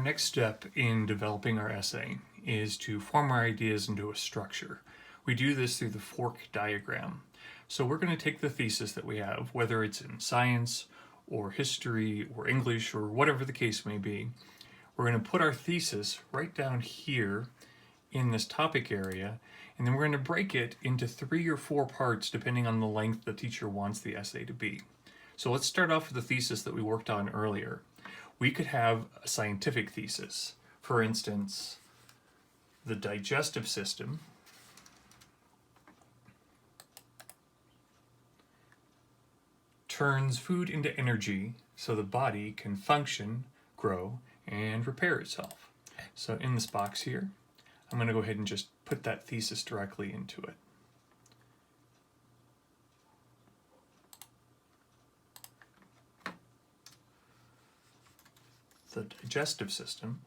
Our next step in developing our essay is to form our ideas into a structure. We do this through the fork diagram. So we're going to take the thesis that we have, whether it's in science or history or English or whatever the case may be. We're going to put our thesis right down here in this topic area, and then we're going to break it into 3 or 4 parts depending on the length the teacher wants the essay to be. So let's start off with the thesis that we worked on earlier. We could have a scientific thesis. For instance, the digestive system turns food into energy so the body can function, grow, and repair itself. So in this box here, I'm going to go ahead and just put that thesis directly into it. The digestive system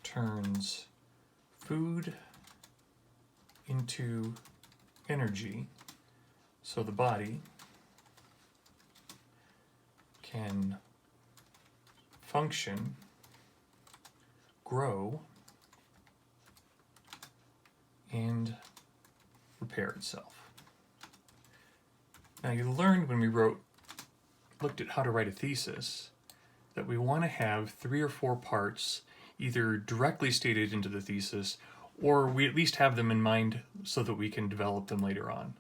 turns food into energy so the body can function, grow, and repair itself. Now you learned when we looked at how to write a thesis that we want to have 3 or 4 parts either directly stated into the thesis or we at least have them in mind so that we can develop them later on.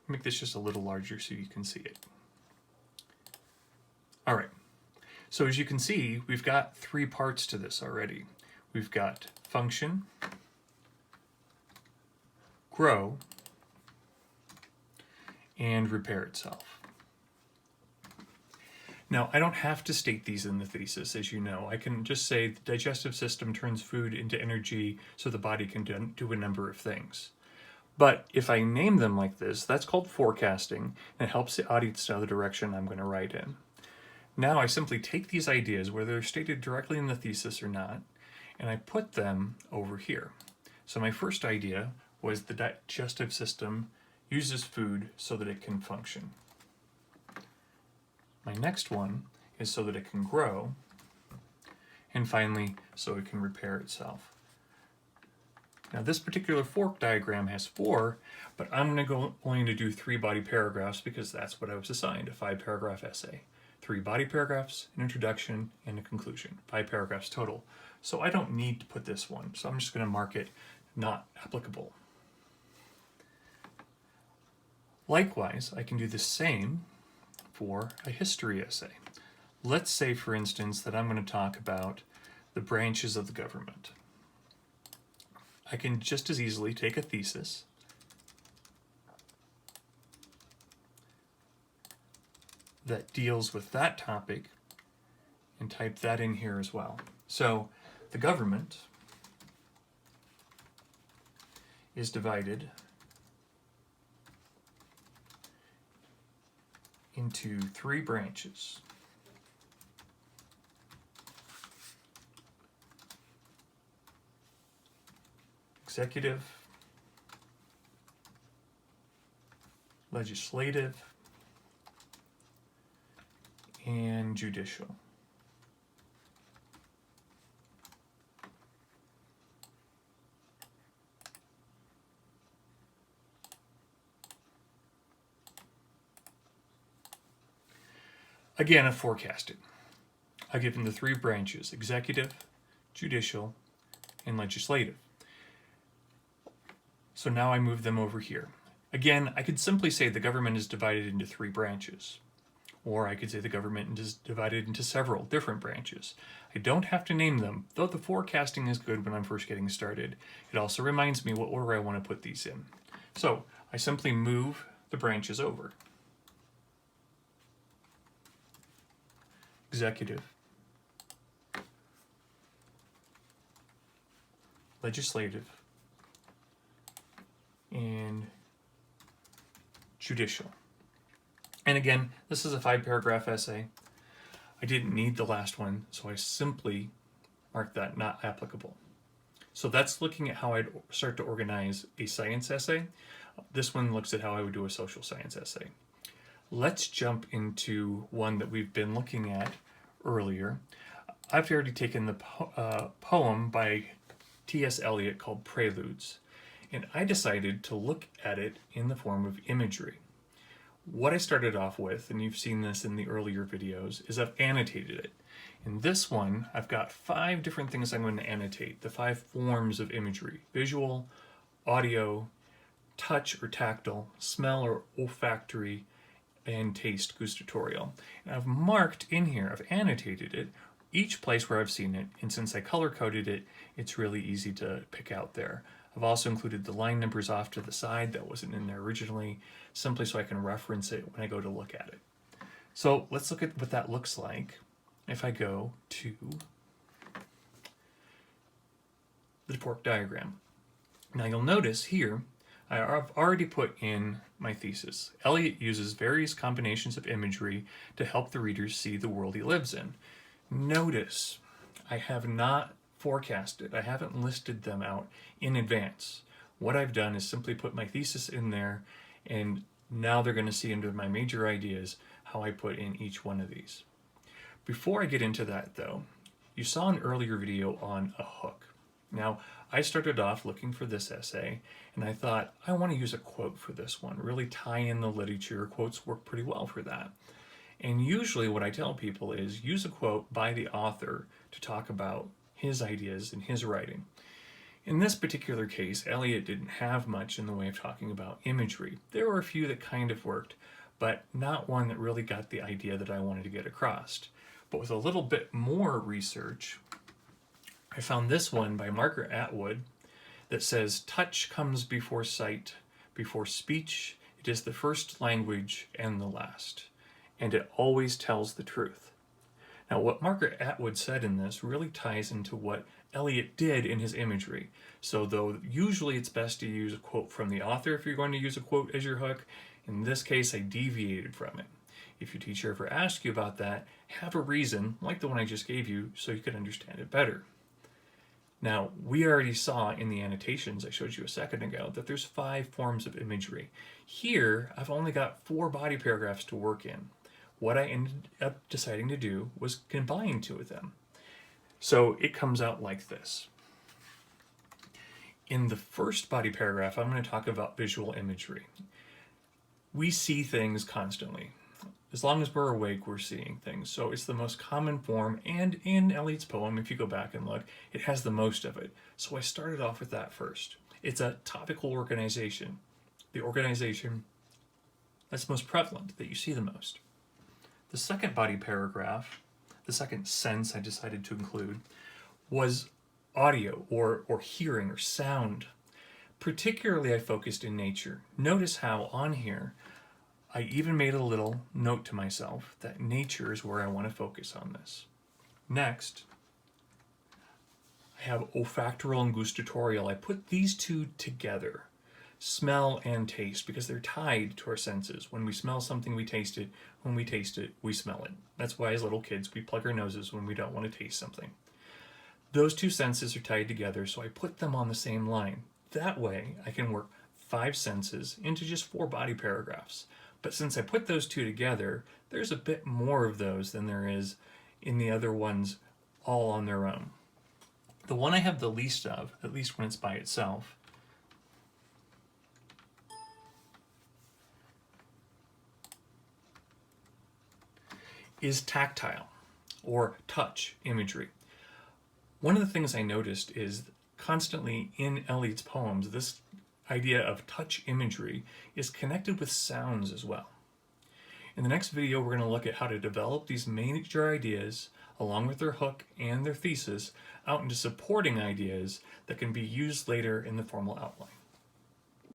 Make this just a little larger so you can see it. All right, so as you can see, we've got 3 parts to this already. We've got function, grow, and repair itself. Now, I don't have to state these in the thesis, as you know. I can just say the digestive system turns food into energy so the body can do a number of things. But if I name them like this, that's called forecasting, and it helps the audience know the direction I'm going to write in. Now I simply take these ideas, whether they're stated directly in the thesis or not, and I put them over here. So my first idea was the digestive system uses food so that it can function. My next one is so that it can grow, and finally, so it can repair itself. Now this particular fork diagram has 4, but I'm going to do 3 body paragraphs because that's what I was assigned, a 5-paragraph essay. 3 body paragraphs, an introduction, and a conclusion. 5 paragraphs total. So I don't need to put this one, so I'm just going to mark it not applicable. Likewise, I can do the same for a history essay. Let's say, for instance, that I'm going to talk about the branches of the government. I can just as easily take a thesis that deals with that topic and type that in here as well. So the government is divided into 3 branches. Executive, legislative, and judicial. Again, I've forecasted. I give them the 3 branches, executive, judicial, and legislative. So now I move them over here. Again, I could simply say the government is divided into 3 branches. Or I could say the government is divided into several different branches. I don't have to name them, though the forecasting is good when I'm first getting started. It also reminds me what order I want to put these in. So I simply move the branches over. Executive, legislative, and judicial. And again, this is a 5-paragraph essay. I didn't need the last one, so I simply marked that not applicable. So that's looking at how I'd start to organize a science essay. This one looks at how I would do a social science essay. Let's jump into one that we've been looking at earlier. I've already taken the poem by T.S. Eliot called Preludes, and I decided to look at it in the form of imagery. What I started off with, and you've seen this in the earlier videos, is I've annotated it. In this one, I've got 5 different things I'm going to annotate, the 5 forms of imagery: visual, audio, touch or tactile, smell or olfactory, and taste, gustatorial. And I've marked in here, I've annotated it, each place where I've seen it, and since I color coded it, it's really easy to pick out there. I've also included the line numbers off to the side that wasn't in there originally, simply so I can reference it when I go to look at it. So let's look at what that looks like if I go to the fork diagram. Now you'll notice here, I've already put in my thesis. Eliot uses various combinations of imagery to help the readers see the world he lives in. Notice, I have not forecasted, I haven't listed them out in advance. What I've done is simply put my thesis in there, and now they're going to see into my major ideas how I put in each one of these. Before I get into that though, you saw an earlier video on a hook. Now, I started off looking for this essay, and I thought, I want to use a quote for this one, really tie in the literature. Quotes work pretty well for that. And usually what I tell people is use a quote by the author to talk about his ideas and his writing. In this particular case, Eliot didn't have much in the way of talking about imagery. There were a few that kind of worked, but not one that really got the idea that I wanted to get across. But with a little bit more research, I found this one by Margaret Atwood that says, "Touch comes before sight, before speech. It is the first language and the last, and it always tells the truth." Now, what Margaret Atwood said in this really ties into what Eliot did in his imagery. So though usually it's best to use a quote from the author if you're going to use a quote as your hook, in this case I deviated from it. If your teacher ever asks you about that, have a reason, like the one I just gave you, so you can understand it better. Now, we already saw in the annotations I showed you a second ago that there's 5 forms of imagery. Here, I've only got 4 body paragraphs to work in. What I ended up deciding to do was combine 2 of them. So it comes out like this. In the first body paragraph, I'm going to talk about visual imagery. We see things constantly. As long as we're awake, we're seeing things. So it's the most common form, and in Eliot's poem, if you go back and look, it has the most of it. So I started off with that first. It's a topical organization. The organization that's most prevalent, that you see the most. The second body paragraph, the second sense I decided to include, was audio or hearing or sound. Particularly I focused in nature. Notice how on here, I even made a little note to myself that nature is where I want to focus on this. Next, I have olfactoral and gustatorial. I put these 2 together, smell and taste, because they're tied to our senses. When we smell something, we taste it. When we taste it, we smell it. That's why as little kids, we plug our noses when we don't want to taste something. Those 2 senses are tied together, so I put them on the same line. That way, I can work 5 senses into just 4 body paragraphs. But since I put those 2 together, there's a bit more of those than there is in the other ones all on their own. The one I have the least of, at least when it's by itself, is tactile or touch imagery. One of the things I noticed is constantly in Eliot's poems, this idea of touch imagery is connected with sounds as well. In the next video, we're going to look at how to develop these major ideas along with their hook and their thesis out into supporting ideas that can be used later in the formal outline.